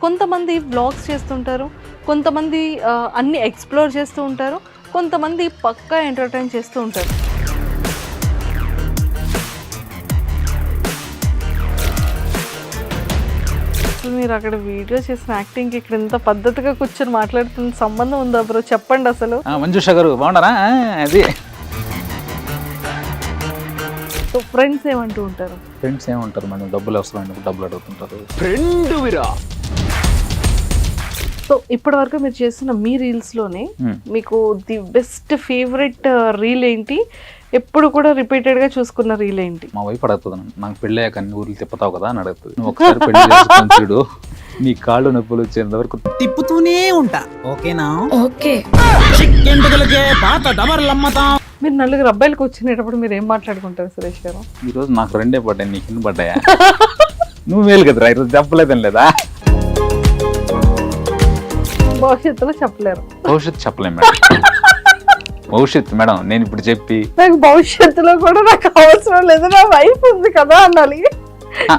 కొంతమంది వ్లాగ్స్ చేస్తుంటారు, కొంతమంది అన్ని ఎక్స్‌ప్లోర్ చేస్తూ ఉంటారు, కొంతమంది పక్కా ఎంటర్‌టైన్ చేస్తూ ఉంటారు. అసలు మీరు అక్కడ వీడియో చేసిన యాక్టింగ్‌కి ఇక్కడ ఇంత పద్ధతిగా కూర్చొని మాట్లాడుతున్న సంబంధం ఉందా బ్రో? చెప్పండి అసలు. మంజుష గారు బాగున్నారా? అది సో ఫ్రెండ్స్ ఏమంటూ ఉంటారు? ఫ్రెండ్స్ ఏమంటారు మేడం, డబ్బులు అవసరమైనప్పుడు డబ్బులు అడుగుతుంటారు. ఫ్రెండ్ విరా. సో ఇప్పటి వరకు మీరు చేసిన మీ రీల్స్‌లోనే మీకు ది బెస్ట్ ఫేవరెట్ రీల్ ఏంటి? ఎప్పుడు కూడా రిపీటెడ్‌గా చూసుకున్న రీల్ ఏంటి? మా వైఫ్ అడుగుతుంది నన్ను, నాకు పెళ్ళయ్యాక అన్ని ఊర్లు తిప్పుతావు కదా అని అడుగుతుంది. నువ్వు ఒకసారి పెళ్లి చేసుకొని చూడు, నీ కాళ్ళు నొప్పులు వచ్చేంత వరకు తిప్పుతూనే ఉంటా. ఓకేనా? ఓకే. ఎందుకులకే పాత డబర్లు అమ్మతాం. మీరు నలుగురు అబ్బాయిలు కూర్చునేటప్పుడు మీరు ఏం మాట్లాడుకుంటారు సురేష్ గారు? ఈరోజు నాకు రెండే పడ్డాయి, నీకు ఎన్ని పడ్డాయా? నువ్వు మేలు కదరా, ఈరోజు చెప్పలేదని లేదా? భవిష్యత్తులో చెప్పలేరు. భవిష్యత్తు చెప్పలేం మేడం. భవిష్యత్తు మేడం నేను ఇప్పుడు చెప్పి నాకు భవిష్యత్తులో కూడా నాకు అవసరం లేదు, నా వైఫ్ ఉంది కదా అనాలి.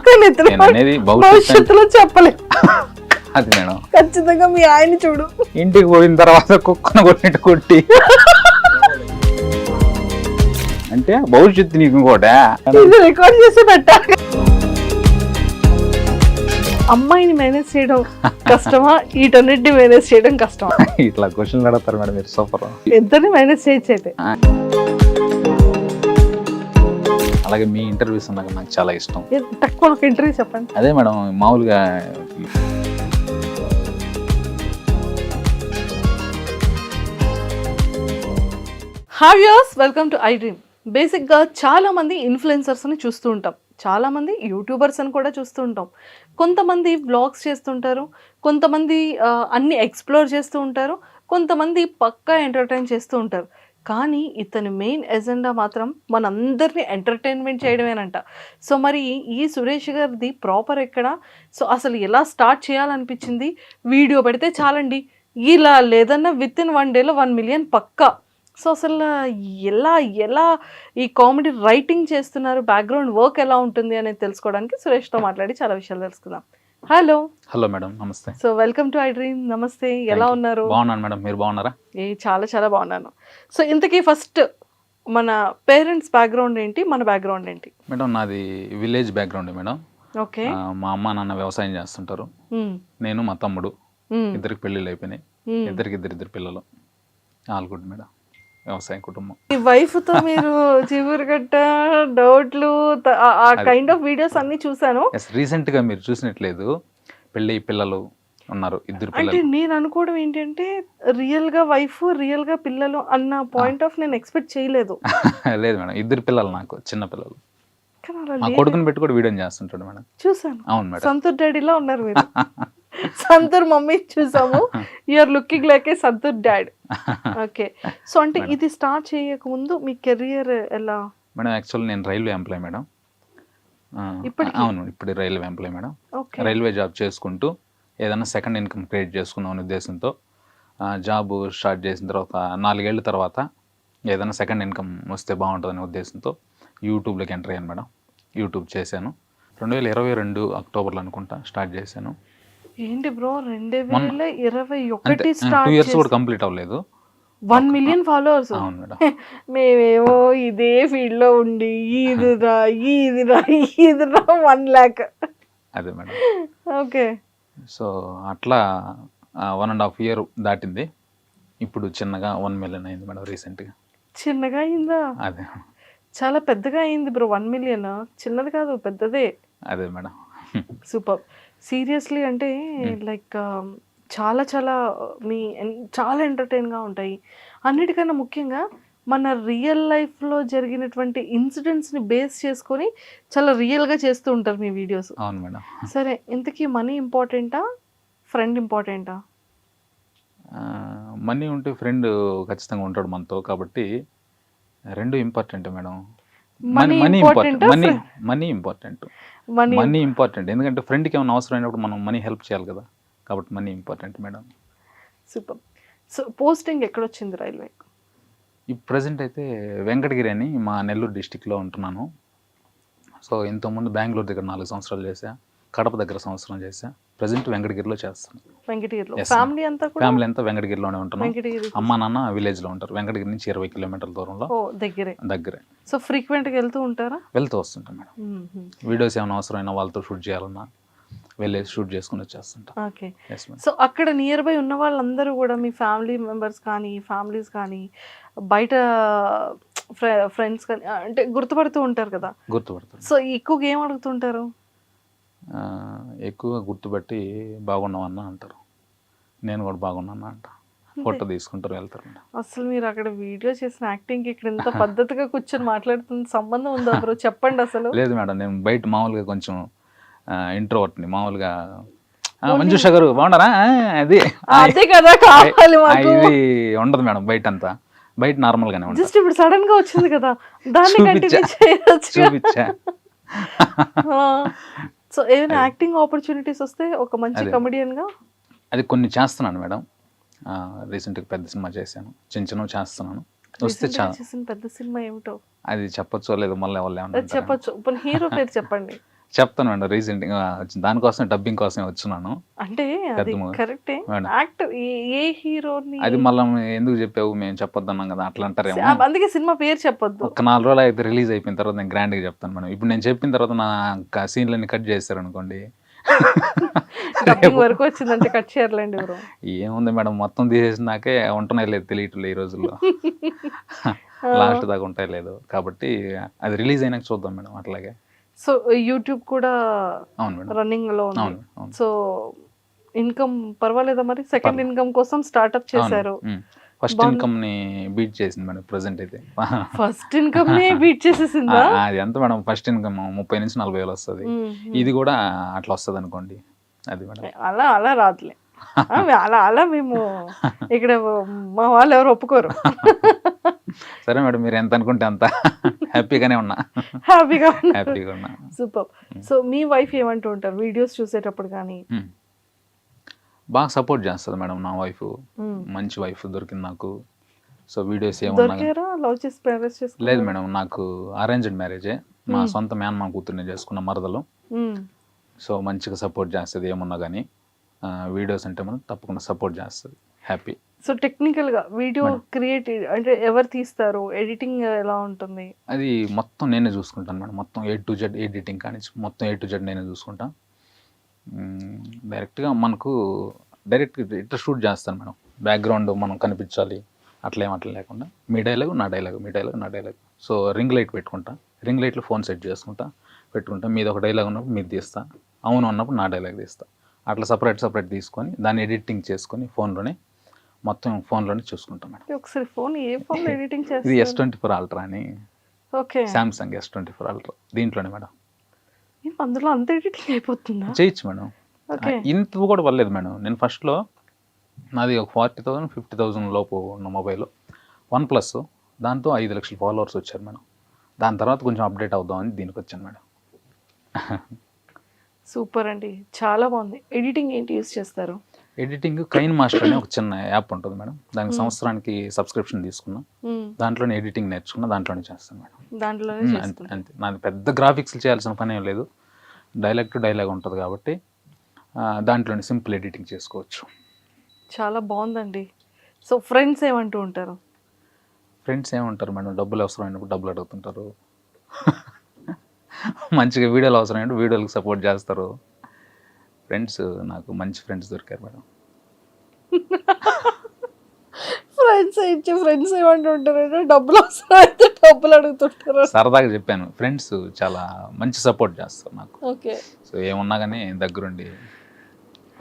కానీ ఇతను నేను అనేది భవిష్యత్తులో చెప్పలేదు. అది మేడం ఖచ్చితంగా మీ ఆయన చూడు, ఇంటికి పోయిన తర్వాత కుక్కను కొట్టినట్టు కొట్టి అంటే భవిష్యత్తు నీకు కూడా ఇది రికార్డ్ చేసి పెట్టాలి. అమ్మాయిని మేనేజ్ చేయడం కష్టమా, వీటన్నిటిని మేనేజ్ చేయడం కష్టమా? ఇట్లా క్వశ్చన్లు అడుగుతారు మేడం మీరు, సూపర్. ఇద్దరిని మేనేజ్ చేయొచ్చు అయితే. అలాగే మీ ఇంటర్వ్యూస్ అన్నాక నాకు చాలా ఇష్టం. తక్కువ ఒక ఇంటర్వ్యూ చెప్పండి. అదే మేడం మామూలుగా hi viewers, welcome to I dream. బేసిక్గా చాలామంది ఇన్ఫ్లుయెన్సర్స్ని చూస్తూ ఉంటాం, చాలామంది యూట్యూబర్స్ అని కూడా చూస్తూ ఉంటాం. కొంతమంది వ్లాగ్స్ చేస్తుంటారు, కొంతమంది అన్ని ఎక్స్ప్లోర్ చేస్తూ ఉంటారు, కొంతమంది పక్కా ఎంటర్టైన్ చేస్తూ ఉంటారు. కానీ ఇతని మెయిన్ ఎజెండా మాత్రం మనందరినీ ఎంటర్టైన్మెంట్ చేయడమేనంట. సో మరి ఈ సురేష్ గారిది ప్రాపర్ ఎక్కడ? సో అసలు ఎలా స్టార్ట్ చేయాలనిపించింది? వీడియో పెడితే చాలండి ఇలా, లేదన్నా విత్ ఇన్ 1 డేలో 1 మిలియన్ పక్కా. సో అసలు ఎలా ఎలా ఈ కామెడీ రైటింగ్ చేస్తున్నారు, బ్యాక్గ్రౌండ్ వర్క్ ఎలా ఉంటుంది అనేది తెలుసుకోవడానికి సురేష్తో మాట్లాడి చాలా విషయాలు తెలుసుకుందాం. హలో. హలో మేడం, నమస్తే. So welcome to I dream. నమస్తే, ఎలా ఉన్నారు? బాగున్నాను మేడం, మీరు బాగున్నారా? చాలా చాలా బాగున్నాను. సో ఇంతకీ ఫస్ట్ మన పేరెంట్స్ బ్యాక్గ్రౌండ్ ఏంటి, మన బ్యాక్గ్రౌండ్ ఏంటి? మేడం నాది విలేజ్ బ్యాక్గ్రౌండ్ మేడం. ఓకే. మా అమ్మ నాన్న వ్యవసాయం చేస్తుంటారు. నేను మా తమ్ముడు, ఇద్దరికి పెళ్ళిళ్ళు అయిపోయినాయి. ఇద్దరు పిల్లలు. ఆల్ గుడ్ మేడం, వ్యవసాయ కుటుంబం. ఈ వైఫ్ తో మీరు చిగురుగట్ట డౌట్లు ఆ కైండ్ ఆఫ్ వీడియోస్ అన్ని చూసాను. రీసెంట్ గా మీరు చూసినట్లేదు, పెళ్ళి పిల్లలు ఉన్నారు, ఇద్దరు అంటే పిల్లలు. నేను అనుకోవడం ఏంటంటే రియల్ గా వైఫ్ రియల్ గా పిల్లలు అన్న పాయింట్ ఆఫ్ నేను ఎక్స్పెక్ట్ చేయలేదు. లేదు మేడం, ఇద్దరు పిల్లలు, నాకు చిన్న పిల్లలు. కానీ అలా మా కొడుకుని పెట్టి కూడా వీడియో చేస్తుంటాడు మేడం. చూసాను. అవును మేడం. సంతూర్ డాడీలా ఉన్నారు మీరు. సంతూర్ మమ్మీ చూసాము, you are looking like a Santoor dad. Okay. So అంటే ఇది స్టార్ట్ చేయక ముందు మీ కెరియర్ ఎలా? మేడం యాక్చువల్లీ నేను రైల్వే ఎంప్లాయ్ మేడం. అవును, ఇప్పుడు railway employee madam. Railway job చేసుకుంటూ ఏదైనా సెకండ్ ఇన్కమ్ క్రియేట్ చేసుకుందాం అనే ఉద్దేశంతో జాబ్ స్టార్ట్ చేసిన తర్వాత 4 ఏళ్ళ తర్వాత ఏదైనా సెకండ్ ఇన్కమ్ వస్తే బాగుంటుందనే ఉద్దేశంతో యూట్యూబ్లోకి ఎంటర్ అయ్యాను మేడం. యూట్యూబ్ చేశాను 2022 అక్టోబర్లో అనుకుంటా స్టార్ట్ చేశాను. ఏంటి బ్రో 2021 స్టార్ట్ 2 ఇయర్స్ కూడా కంప్లీట్ అవ్వలేదు, 1 మిలియన్ ఫాలోవర్స్. అవును మేడం. మేమేమో ఇదే ఫీల్డ్ లో ఉండి ఈదిరా 1 lakh. అదే మేడం. ఓకే. సో అట్లా 1.5 year దాటింది. ఇప్పుడు చిన్నగా 1 million అయింది మేడం రీసెంట్గా. చిన్నగా అయిందా? అదే చాలా పెద్దగా అయింది బ్రో. 1 మిలియన్ చిన్నది కాదు, పెద్దదే. అదే మేడం. సూపర్. సీరియస్లీ అంటే లైక్ చాలా చాలా చాలా ఎంటర్టైన్గా ఉంటాయి. అన్నిటికన్నా ముఖ్యంగా మన రియల్ లైఫ్లో జరిగినటువంటి ఇన్సిడెంట్స్ని బేస్ చేసుకొని చాలా రియల్గా చేస్తూ ఉంటారు మీ వీడియోస్. అవును మేడం. సరే, ఇంతకీ మనీ ఇంపార్టెంటా, ఫ్రెండ్ ఇంపార్టెంటా? మనీ ఉంటే ఫ్రెండ్ ఖచ్చితంగా ఉంటాడు మనతో, కాబట్టి రెండు important madam. Money important, money important. ఎందుకంటే ఫ్రెండ్కి ఏమైనా అవసరం అయినప్పుడు మనం మనీ హెల్ప్ చేయాలి కదా, కాబట్టి money important madam. Super. So posting ఎక్కడొచ్చింది రైల్వే? ఈ ప్రజెంట్ అయితే వెంకటగిరి అని మా నెల్లూరు డిస్టిక్లో ఉంటున్నాను. సో ఇంతకుముందు బెంగళూరు దగ్గర 4 సంవత్సరాలు చేశా, కడప దగ్గర సంవత్సరం చేశా, ప్రజెంట్ వెంకటగిరిలో చేస్తాను. వెంకటగిరిలో Yes, ఫ్యామిలీ అంతా కూడా ఫ్యామిలీ అంతా వెంకటగిరిలోనే ఉంటున్నాం. వెంకటగిరి. అమ్మా నాన్న విలేజ్లో ఉంటారు. వెంకటగిరి నుంచి 20 కిలోమీటర్ల దూరంలో ఓ దగ్గరే. దగ్గరే. సో ఫ్రీక్వెంట్గా వెళ్తూ ఉంటారా? వెళ్తూ వస్తుంటాం మేడం. వీడియోస్ ఏమైనా అవసరమైనా వాళ్ళతో షూట్ చేయాలన్నా వెళ్ళేసి షూట్ చేసుకుని వచ్చేస్తుంటాం. ఓకే. Yes madam. సో అక్కడ నియర్ బై ఉన్న వాళ్ళందరూ కూడా మీ ఫ్యామిలీ మెంబర్స్ కానీ ఫ్యామిలీస్ కానీ బయట ఫ్రెండ్స్ కానీ అంటే గుర్తుపడుతూ ఉంటారు కదా, గుర్తుపడతాను. సో ఎక్కువగా ఏం అడుగుతుంటారు? ఎక్కువగా గుర్తుపట్టి బాగున్నావన్నా అంటారు. నేను కూడా బాగున్నాను అంట. ఫోటో తీసుకుంటారు, వెళ్తారు మేడం. అసలు మీరు అక్కడ వీడియో చేసిన యాక్టింగ్ ఇక్కడ ఇంత పద్ధతిగా కూర్చొని మాట్లాడుతున్న సంబంధం ఉందా బ్రో? చెప్పండి అసలు. లేదు మేడం, నేను బయట మామూలుగా కొంచెం ఇంట్రోవర్ట్ని. మామూలుగా మంజుష గారు బాగున్నారా అది అదే కదా కావాలి మాకు. ఇది ఉండదు మేడం బయట అంతా. బయట నార్మల్ గానే ఉంటుంది. జస్ట్ ఇప్పుడు సడన్ గా వచ్చింది కదా, దాన్ని కంటిన్యూ చేయొచ్చు. చూపించా. సో ఏమైనా యాక్టింగ్ ఆపర్చునిటీస్ వస్తే ఒక మంచి కమెడియన్ గా అది కొన్ని చేస్తున్నాను మేడం. రీసెంట్గా పెద్ద సినిమా చేశాను, చిన్న చిన్నవి చేస్తున్నాను. వస్తే చాలా. చేసిన పెద్ద సినిమా ఏమిటో అది చెప్పొచ్చో లేదు మళ్ళీ వాళ్ళు ఏమన్నా చెప్పొచ్చు. ఇప్పుడు హీరో పేరు చెప్పండి. చెప్తాను మేడం. రీసెంట్గా దానికోసం డబ్బింగ్ కోసమే వచ్చినాను. అంటే అది కరెక్టే. యాక్టర్ ఏ హీరోని అది మళ్ళీ ఎందుకు చెప్పావు, మేము చెప్పొద్దన్నాం కదా అట్లా అంటారేమో. అందుకే సినిమా పేరు చెప్పొద్దు. ఒక 4 రోజులు అయితే రిలీజ్ అయిపోయిన తర్వాత నేను గ్రాండ్గా చెప్తాను మేడం. ఇప్పుడు నేను చెప్పిన తర్వాత నా సీన్లన్నీ కట్ చేస్తారు అనుకోండి. డబ్బింగ్ వరకు వచ్చిందంటే కట్ చేయర్లేండి ఎవరు. ఏముంది మేడం, మొత్తం తీసేసినాకే ఉంటున్నాయి లేదు తెలియట్లేదు ఈ రోజుల్లో. లాస్ట్ దాకా ఉంటాయి లేదు కాబట్టి అది రిలీజ్ అయినాక చూద్దాం మేడం. అట్లాగే సో యూట్యూబ్ కూడా అవును మేడం, రన్నింగ్ లో ఉంది. అవును అవును. సో ఇన్కమ్ పర్వాలేదా మరి? సెకండ్ ఇన్కమ్ కోసం స్టార్ట్అప్ చేశారు. ఫస్ట్ ఇన్కమ్ ని బీట్ చేసింది మేడం ప్రెసెంట్ అయితే. ఫస్ట్ ఇన్కమ్ ని బీట్ చేసేసిందా? అది ఎంత మేడం, ఫస్ట్ ఇన్కమ్ 30 నుంచి 40 వేలు వస్తుంది. ఇది కూడా అట్లా వస్తుంది అనుకోండి. అది మేడం అలా అలా రాదులే. అలా అలా మేము ఇక్కడ మా వాళ్ళు ఎవరు ఒప్పుకోరు. సరే మేడం, మీరు ఎంత అనుకుంటే అంత హ్యాపీగానే ఉన్నా. హ్యాపీగా ఉన్నా. సూపర్. సో మీ వైఫ్ ఏమంటూ ఉంటారు వీడియోస్ చూసేటప్పుడు కానీ? బాగా సపోర్ట్ చేస్తుంది మేడం నా వైఫ్. మంచి వైఫ్ దొరికింది నాకు. సో వీడియోస్ ఏమన్నా లేదు మేడం, నాకు అరేంజ్డ్ మ్యారేజే. మా సొంత మేనమామ కూతుర్ని చేసుకున్న మరదలు. సో మంచిగా సపోర్ట్ చేస్తుంది ఏమున్నా కానీ. వీడియోస్ అంటే మనం తప్పకుండా సపోర్ట్ చేస్తుంది. హ్యాపీ. సో టెక్నికల్ గా వీడియో క్రియేట్ అంటే ఎవరు తీస్తారు, ఎడిటింగ్ ఎలా ఉంటుంది? అది మొత్తం నేనే చూసుకుంటాను మేడం. మొత్తం A to Z ఎడిటింగ్ కానీ మొత్తం A to Z నేనే చూసుకుంటాను. డైరెక్ట్గా మనకు ఇట్లా షూట్ చేస్తాను మేడం. బ్యాక్గ్రౌండ్ మనం కనిపించాలి అట్లా లేకుండా మీ డైలాగ్ నా డైలాగ్, మీ డైలాగ్ నా డైలాగ్. సో రింగ్ లైట్ పెట్టుకుంటా. రింగ్ లైట్లో ఫోన్ సెట్ చేసుకుంటా పెట్టుకుంటా. మీది ఒక డైలాగ్ ఉన్నప్పుడు మీరు తీస్తా, అవును అన్నప్పుడు నా డైలాగ్ తీస్తా. అట్లా సపరేట్ తీసుకొని దాన్ని ఎడిటింగ్ చేసుకొని మొత్తం ఫోన్లోనే చూసుకుంటాం మేడం. ఒకసారి ఫోన్ ఏ ఫోన్ ఎడిటింగ్ చేస్తారు? ఇది S24 Ultra అని. ఓకే. సామ్సంగ్ S24 Ultra దీంట్లోనే మేడం. అందులో అంత ఎడిటింగ్ అయిపోతుందా? చేయొచ్చు మేడం. ఇంత కూడా పర్లేదు మేడం. నేను ఫస్ట్లో నాది ఒక 40,000 50,000 లోపు ఉన్న మొబైల్ OnePlus. దాంతో 5 లక్షల ఫాలోవర్స్ వచ్చారు మేడం. దాని తర్వాత కొంచెం అప్డేట్ అవుదామని దీనికి వచ్చాను మేడం. సూపర్ అండి, చాలా బాగుంది. ఎడిటింగ్ ఏంటి యూస్ చేస్తారు? ఎడిటింగ్ కైన్ మాస్టర్ అనే ఒక చిన్న యాప్ ఉంటుంది మేడం. దానికి సంవత్సరానికి సబ్స్క్రిప్షన్ తీసుకున్నా. దాంట్లోనే ఎడిటింగ్ నేర్చుకున్నా, దాంట్లోనే చేస్తాను మేడం. దాంట్లోనే అంతే. నాది పెద్ద గ్రాఫిక్స్ చేయాల్సిన పని ఏం లేదు. డైలాగ్ టు డైలాగ్ ఉంటుంది కాబట్టి దాంట్లోనే సింపుల్ ఎడిటింగ్ చేసుకోవచ్చు. చాలా బాగుందండి. సో ఫ్రెండ్స్ ఏమంటూ ఉంటారు? ఫ్రెండ్స్ ఏమంటారు మేడం, డబ్బులు అవసరమైనప్పుడు డబ్బులు అడుగుతుంటారు. మంచిగా వీడియోలు అవసరమైనప్పుడు వీడియోలకు సపోర్ట్ చేస్తారు. ఫ్రెండ్స్ నాకు మంచి ఫ్రెండ్స్ దొరికారు మేడం. ఫ్రెండ్స్ ఏమంటూ ఉంటారు? డబ్బులు అవసరమైతే డబ్బులు అడుగుతుంటారు. సరదాగా చెప్పాను, ఫ్రెండ్స్ చాలా మంచి సపోర్ట్ చేస్తారు నాకు. ఓకే. సో ఏమున్నా కానీ దగ్గరుండి.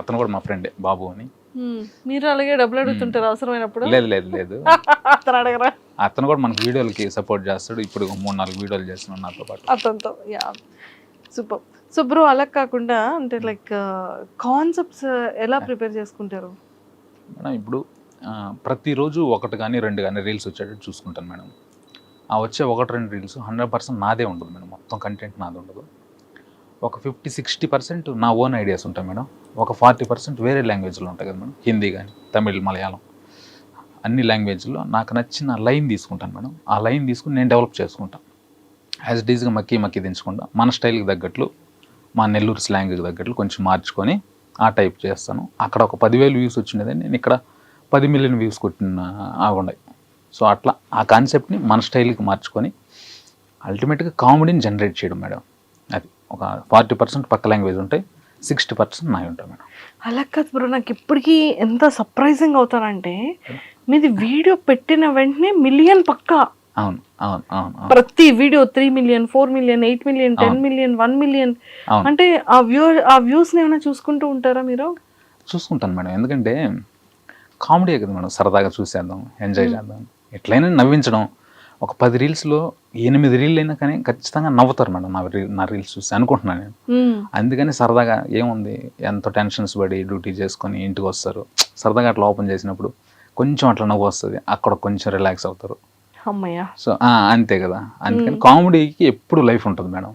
అతను కూడా మా ఫ్రెండే, బాబు అని. మీరు అలాగే డబ్బులు అడుగుతుంటారు అవసరమైనప్పుడు? లేదు. అతను అడగరా? అతను కూడా మనకి వీడియోలకి సపోర్ట్ చేస్తాడు. ఇప్పుడు 3-4 వీడియోలు చేస్తున్నాడు నాతో పాటు. అతనితో. Yeah, super. సో బ్రో అలా కాకుండా అంటే లైక్ కాన్సెప్ట్స్ ఎలా ప్రిపేర్ చేసుకుంటారు మేడం? ఇప్పుడు ప్రతిరోజు 1 కానీ 2 కానీ రీల్స్ వచ్చేటట్టు చూసుకుంటాను మేడం. ఆ వచ్చే 1-2 రీల్స్ 100% నాదే ఉండదు మేడం. మొత్తం కంటెంట్ నాది ఉండదు. ఒక 50-60% నా ఓన్ ఐడియాస్ ఉంటాయి మేడం. ఒక 40% వేరే లాంగ్వేజ్లో ఉంటాయి కదా మేడం. హిందీ కానీ, తమిళ్, మలయాళం అన్ని లాంగ్వేజ్లో నాకు నచ్చిన లైన్ తీసుకుంటాను మేడం. ఆ లైన్ తీసుకుని నేను డెవలప్ చేసుకుంటాను. యాజ్ డీజ్గా మక్కి దించకుండా మన స్టైల్కి తగ్గట్లు, మా నెల్లూరు స్లాంగ్కి తగ్గట్లు కొంచెం మార్చుకొని ఆ టైప్ చేస్తాను. అక్కడ ఒక 10,000 వ్యూస్ వచ్చినది, నేను ఇక్కడ 10 మిలియన్ వ్యూస్ కొట్టిన ఆగుండాయి. సో అట్లా ఆ కాన్సెప్ట్ని మన స్టైల్కి మార్చుకొని అల్టిమేట్గా కామెడీని జనరేట్ చేయడం మేడం. అది ఒక 40% పక్క లాంగ్వేజ్ ఉంటాయి, 60% నావి ఉంటాయి మేడం. అలా కాదు బ్రో, నాకు ఇప్పటికీ ఎంత సర్ప్రైజింగ్ అవుతానంటే మీది వీడియో పెట్టిన వెంటనే మిలియన్ పక్కా. అవును అవును అవును అవును ప్రతి video 3 million, 4 million, 8 million, 10 million, 1 million. అవును. అంటే ఆ వ్యూస్ని ఏమైనా చూసుకుంటూ ఉంటారా మీరు? చూసుకుంటాను మేడం, ఎందుకంటే కామెడీ కదా మేడం, సరదాగా చూసేద్దాం, ఎంజాయ్ చేద్దాం, ఎట్లయినా నవ్వించడం. ఒక 10 రీల్స్లో 8 రీల్ అయినా కానీ ఖచ్చితంగా నవ్వుతారు మేడం నా రీల్స్ చూసి అనుకుంటున్నాను నేను. అందుకని సరదాగా ఏముంది, ఎంతో టెన్షన్స్ పడి డ్యూటీ చేసుకొని ఇంటికి వస్తారు, సరదాగా అట్లా ఓపెన్ చేసినప్పుడు కొంచెం అట్లా నవ్వు వస్తుంది, అక్కడ కొంచెం రిలాక్స్ అవుతారు. అమ్మయ్య. సో అంతే కదా, అందుకని కామెడీకి ఎప్పుడు లైఫ్ ఉంటుంది మేడం.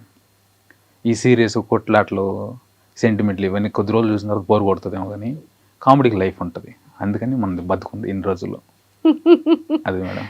ఈ సీరియస్ కొట్లాట్లు సెంటిమెంట్లు ఇవన్నీ కొద్ది రోజులు చూసిన తర్వాత బోర్ కొడుతుందేమో, కానీ కామెడీకి లైఫ్ ఉంటుంది. అందుకని మనది బతుకుంది ఇన్ని రోజుల్లో. అది మేడం.